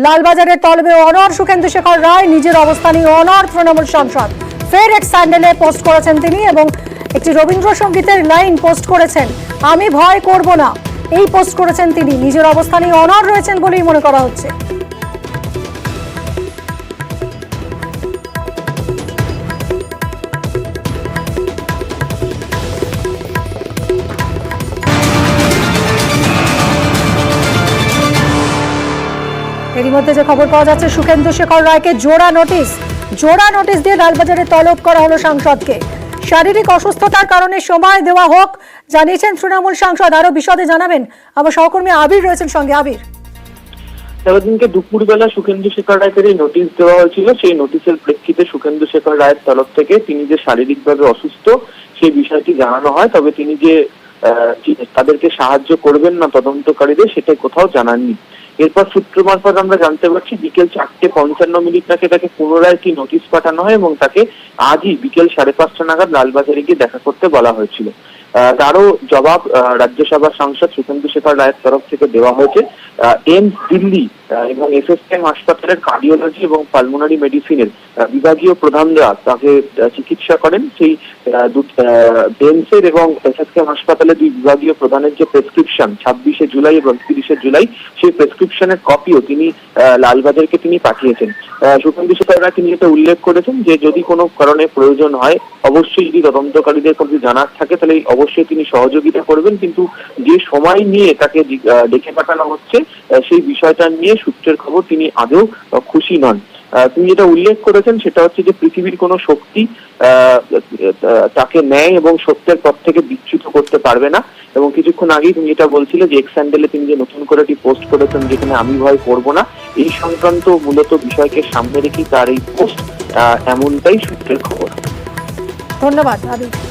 লালবাজারের তলবে অনড় সুখেন্দু শেখর রায়, নিজের অবস্থানে অনড় তৃণমূল সাংসদ। ফের এক স্যান্ডেলে পোস্ট করেছেন তিনি এবং একটি রবীন্দ্রসঙ্গীতের লাইন পোস্ট করেছেন, আমি ভয় করব না। এই পোস্ট করেছেন তিনি, নিজের অবস্থানে অনড় রয়েছেন বলেই মনে করা হচ্ছে। এরই মধ্যে যে খবর পাওয়া যাচ্ছে, সুখেন্দু শেখর রায়কে জোড়া নোটিশ দিয়ে লালবাজারে তলব করা হলো সাংসদকে। শারীরিক অসুস্থতার কারণে সময় দেওয়া হোক জানিয়েছেন তৃণমূল সাংসদ। আরো বিশদে জানাবেন আমার সহকর্মী আবির রয়েছেন সঙ্গে। আবির, দিনকে দুপুরবেলা সুখেন্দু শেখর রায়কে নোটিশ দেওয়া হয়েছিল। সেই নোটিশের প্রেক্ষিতে সুখেন্দু শেখর রায়ের তরফ থেকে তিনি যে শারীরিকভাবে অসুস্থ সেই বিষয়টি জানানো হয়, তবে তিনি যে তাদেরকে সাহায্য করবেন না তদন্তকারীদের, সেটা কোথাও জানাননি। এরপর সূত্র মারফত আমরা জানতে পারছি বিকেল 4:55 তাকে পুনরায় একটি নোটিশ পাঠানো হয় এবং তাকে আজই বিকেল 5:30 নাগাদ লালবাজারে গিয়ে দেখা করতে বলা হয়েছিল। তারও জবাব রাজ্যসভার সাংসদ সুখেন্দু শেখর রায়ের তরফ থেকে দেওয়া হয়েছে। এইমস দিল্লি এবং এসএসকেএম হাসপাতালের কার্ডিওলজি এবং পালমোনারি মেডিসিনের বিভাগীয় প্রধানরা তাকে চিকিৎসা করেন। সেই এইমসের এবং এসএসকেএম হাসপাতালের দুই বিভাগীয় প্রধানের যে প্রেসক্রিপশন 26শে জুলাই এবং 30শে জুলাই, সেই প্রেসক্রিপশনের কপিও তিনি লালবাজারকে তিনি পাঠিয়েছেন। সুখেন্দু শেখর রায় তিনি এটা উল্লেখ করেছেন যে যদি কোনো কারণে প্রয়োজন হয়, অবশ্যই যদি তদন্তকারীদের কোনো জানার থাকে তাহলে অবশ্যই তিনি সহযোগিতা করবেন, কিন্তু যে সময় নিয়ে তাকে ডেকে পাঠানো হচ্ছে সেই বিষয়টা নিয়ে সূত্রের খবর তিনি আদৌ খুশি নন। তিনি যেটা উল্লেখ করেছেন সেটা হচ্ছে যে পৃথিবীর কোনো শক্তি তাকে ন্যায় এবং সত্যের পথ থেকে বিচ্যুত করতে পারবে না। এবং কিছুক্ষণ আগেই তিনি যেটা বলছিল যে এক্স স্যান্ডেলে তিনি যে নতুন করে একটি পোস্ট করেছেন যেখানে আমি ভয় করব না, এই সংক্রান্ত মূলত বিষয়কে সামনে রেখে তার এই পোস্ট, এমনটাই সূত্রের খবর। ধন্যবাদ আবির।